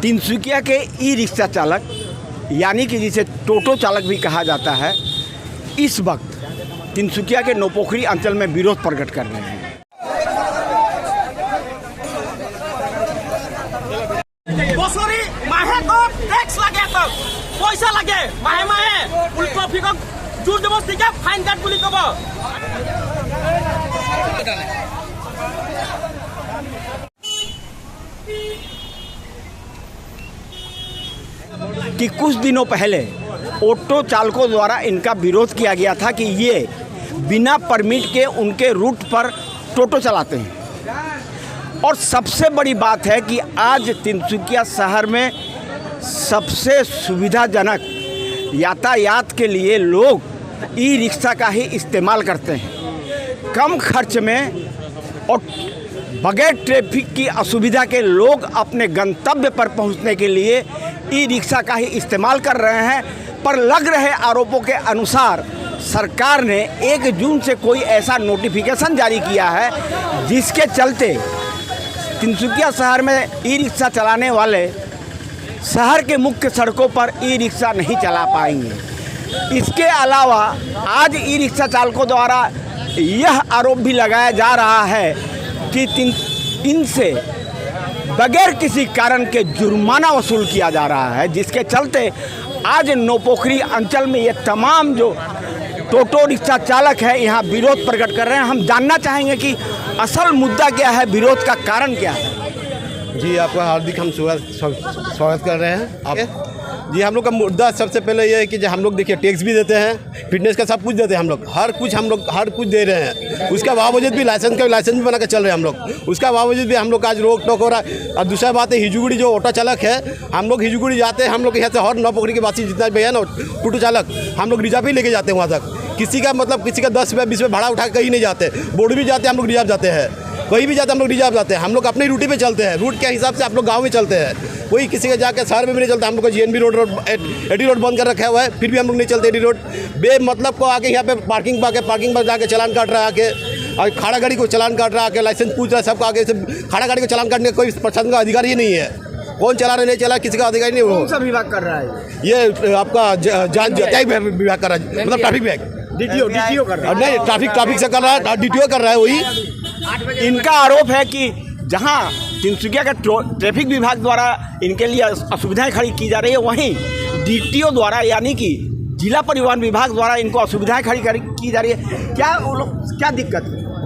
तिनसुकिया के e rickshaw चालक यानी कि जिसे टोटो चालक भी कहा जाता है, इस वक्त तिनसुकिया के नौपोखरी अंचल में विरोध प्रकट कर रहे हैं। বছৰি মাহেকত টেক্স লাগে, তক পইচা লাগে, মাহে মাহে ট্ৰাফিকক জোৰ জবৰদস্তিকে ফাইন কাট বুলি ক'ব। कि कुछ दिनों पहले ऑटो चालकों द्वारा इनका विरोध किया गया था कि ये बिना परमिट के उनके रूट पर टोटो चलाते हैं। और सबसे बड़ी बात है कि आज तिनसुकिया शहर में सबसे सुविधाजनक यातायात के लिए लोग ई रिक्शा का ही इस्तेमाल करते हैं। कम खर्च में और बगैर ट्रैफिक की असुविधा के लोग अपने गंतव्य पर पहुंचने के लिए ई रिक्शा का ही इस्तेमाल कर रहे हैं। पर लग रहे आरोपों के अनुसार सरकार ने 1 जून से कोई ऐसा नोटिफिकेशन जारी किया है जिसके चलते तिनसुकिया शहर में ई रिक्शा चलाने वाले शहर के मुख्य सड़कों पर ई रिक्शा नहीं चला पाएंगे। इसके अलावा आज ई रिक्शा चालकों द्वारा यह आरोप भी लगाया जा रहा है कि इनसे बगैर किसी कारण के जुर्माना वसूल किया जा रहा है, जिसके चलते आज नौपोखरी अंचल में ये तमाम जो टोटो रिक्शा चालक है यहाँ विरोध प्रकट कर रहे हैं। हम जानना चाहेंगे कि असल मुद्दा क्या है, विरोध का कारण क्या है। जी, आपका हार्दिक हम स्वागत कर रहे हैं। आप जी, हम लोग का मुद्दा सबसे पहले ये है कि जो हम लोग देखिए टैक्स भी देते हैं, फिटनेस का सब कुछ देते हैं, हम लोग हर कुछ दे रहे हैं। उसका बावजूद भी लाइसेंस भी बना के चल रहे हैं हम लोग। उसका बावजूद भी हम लोग आज रोक टोक हो रहा है। और दूसरा बात है, हिजुगुड़ी जो ऑटो चालक है, हम लोग हिजुगुड़ी जाते हैं, हम लोग यहाँ से हर नौपोखरी के वासी जितना भी है ना टोटो चालक, हम लोग रिजर्व ही लेके जाते हैं वहाँ तक। किसी का 10 रुपये 20 रुपये भाड़ा उठा कहीं नहीं जाते। बोर्ड भी जाते हैं, हम लोग रिजर्व जाते हैं, कहीं भी जाते हम लोग रिजर्व जाते हैं। हम लोग अपनी रूटी पे चलते हैं, रूट के हिसाब से आप लोग गांव में चलते हैं। कोई किसी के जाके शहर में भी नहीं चलता। हम लोग को GNB रोड एडी रोड बंद कर रखा हुआ है, फिर भी हम लोग नहीं चलते एडी रोड। बेमतलब को आके यहाँ पे पार्किंग पर जाके चालान काट रहा है आके, और खड़ा गाड़ी को चालान काट रहा है आके, लाइसेंस पूछ रहा है सबको आगे से। खड़ा गाड़ी को चालान काटने का कोई प्रशासन का अधिकार ही नहीं है। कौन चला रहा नहीं चला किसी का अधिकार नहीं। कौन सा विभाग कर रहा है ये? आपका विभाग कर रहा है, मतलब ट्रैफिक विभाग, DTO कर रहा है। नहीं, ट्रैफिक से कर रहा है, DTO कर रहा है वही। इनका आरोप है कि जहां तिनसुकिया का ट्रैफिक विभाग द्वारा इनके लिए असुविधाएं खड़ी की जा रही है, वहीं DTO द्वारा यानी कि जिला परिवहन विभाग द्वारा इनको असुविधाएं खड़ी की जा रही है। क्या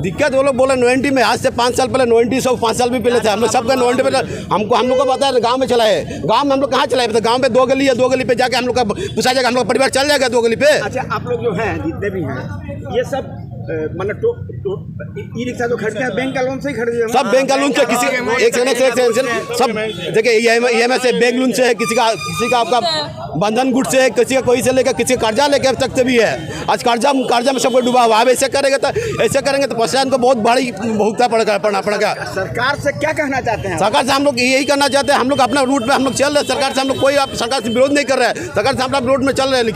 दिक्कत वो लोग बोले 90 में, आज से 5 साल पहले 90 सब 5 साल भी पहले थे। हम लोग सबका 90 पहले हम लोग को पता है गांव में चला है। गांव में हम लोग कहाँ चलाए? तो गांव में 2 गली है, 2 गली पे जाके हम लोग का पूछा जाएगा, हम लोग परिवार चल जाएगा 2 गली पे। अच्छा, आप लोग जो हैं जितने भी हैं ये सब मतलब ई रिक्शा जो खरीदते हैं बैंक का लोन से ही खरीदते हैं? सब बैंक का लोन से, किसी एक सब देखिए EMI से, बैंक लोन से है, किसी का आपका बंधन गुट से है, किसी का कोई से लेकर किसी का कर्जा लेकर तक से भी है। आज कर्जा में सबको डूबा हुआ। अब ऐसे करेंगे तो प्रशासन को बहुत बड़ी भुगतना पड़ेगा। सरकार से क्या कहना चाहते हैं? सरकार से हम लोग यही करना चाहते हैं, हम लोग अपना रूट पे हम लोग चल रहे हैं। सरकार से हम लोग सरकार से विरोध नहीं कर रहे हैं, सरकार से हम लोग रोड में चल रहे हैं।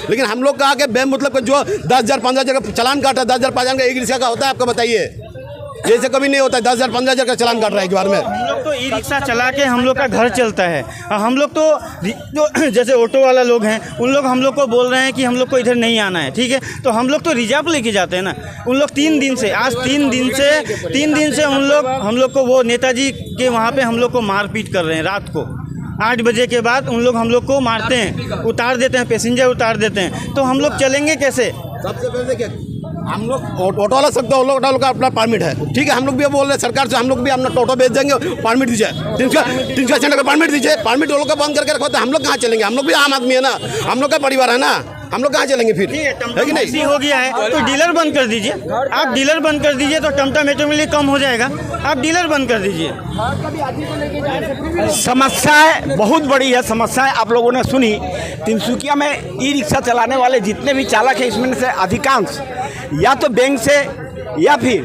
लेकिन हम लोग कहा कि बेमतलब जो 10,000 15,000 का चालान काटा, 10,000 5,000 का एक रिक्शा का होता है, आपको बताइए? जैसे कभी नहीं होता है। 10,000 15,000 का चालान काट रहा है एक बार में। हम लोग तो ई रिक्शा चला के हम लोग का घर चलता है। हम लोग तो जैसे ऑटो वाला लोग हैं, उन लोग हम लोग को बोल रहे हैं कि हम लोग को इधर नहीं आना है, ठीक है? तो हम लोग तो रिजर्व लेके जाते हैं ना। उन लोग 3 दिन से हम लोग को वो नेताजी के वहाँ पे हम लोग को मारपीट कर रहे हैं। रात को 8 बजे के बाद उन लोग हम लोग को मारते हैं, उतार देते हैं, पैसेंजर उतार देते हैं। तो हम लोग चलेंगे कैसे? सबसे पहले देखिए, हम लोग ऑटो वाला सकते हैं, ऑटो का अपना परमिट है, ठीक है? हम लोग भी बोल रहे हैं सरकार से, हम लोग भी अपना ऑटो बेच देंगे, परमिट दीजिए, 300 सेंटर का परमिट दीजिए। परमिट वो लोग का बंद करके रखो तो हम लोग कहाँ चलेंगे? हम लोग भी आम आदमी है ना, हम लोग का परिवार है ना, हम लोग कहाँ चलेंगे फिर? है कि नहीं? हो गया है तो डीलर बंद कर दीजिए। आप डीलर बंद कर दीजिए तो टमटम मेट्रो में लिए कम हो जाएगा। आप डीलर बंद कर दीजिए। समस्याएं बहुत बड़ी है। समस्याएं आप लोगों ने सुनी। तिनसुकिया में ई रिक्शा चलाने वाले जितने भी चालक हैं, इसमें से अधिकांश या तो बैंक से या फिर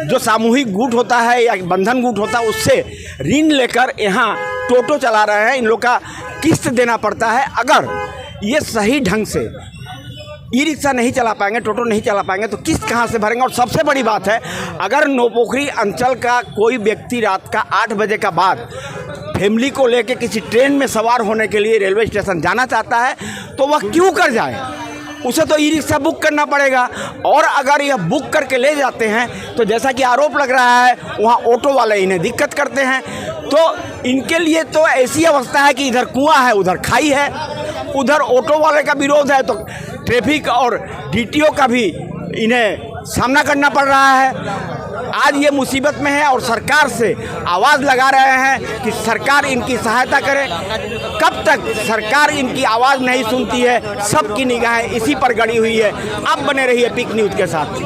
जो सामूहिक गुट होता है या बंधन गुट होता है उससे ऋण लेकर यहाँ टोटो चला रहे हैं। इन लोग का किस्त देना पड़ता है। अगर ये सही ढंग से ई रिक्शा नहीं चला पाएंगे, टोटो नहीं चला पाएंगे तो किस्त कहाँ से भरेंगे। और सबसे बड़ी बात है, अगर नौपोखरी अंचल का कोई व्यक्ति रात का 8 बजे का बाद फैमिली को लेकर किसी ट्रेन में सवार होने के लिए रेलवे स्टेशन जाना चाहता है तो वह क्यों कर जाए, उसे तो ई रिक्शा बुक करना पड़ेगा। और अगर यह बुक करके ले जाते हैं तो जैसा कि आरोप लग रहा है वहाँ ऑटो वाले इन्हें दिक्कत करते हैं, तो इनके लिए तो ऐसी अवस्था है कि इधर कुआं है, उधर खाई है, उधर ऑटो वाले का विरोध है तो ट्रैफिक और डीटीओ का भी इन्हें सामना करना पड़ रहा है। आज ये मुसीबत में है और सरकार से आवाज़ लगा रहे हैं कि सरकार इनकी सहायता करे। कब तक सरकार इनकी आवाज़ नहीं सुनती है, सबकी निगाहें इसी पर गड़ी हुई है। अब बने रहिए पिक न्यूज़ के साथ।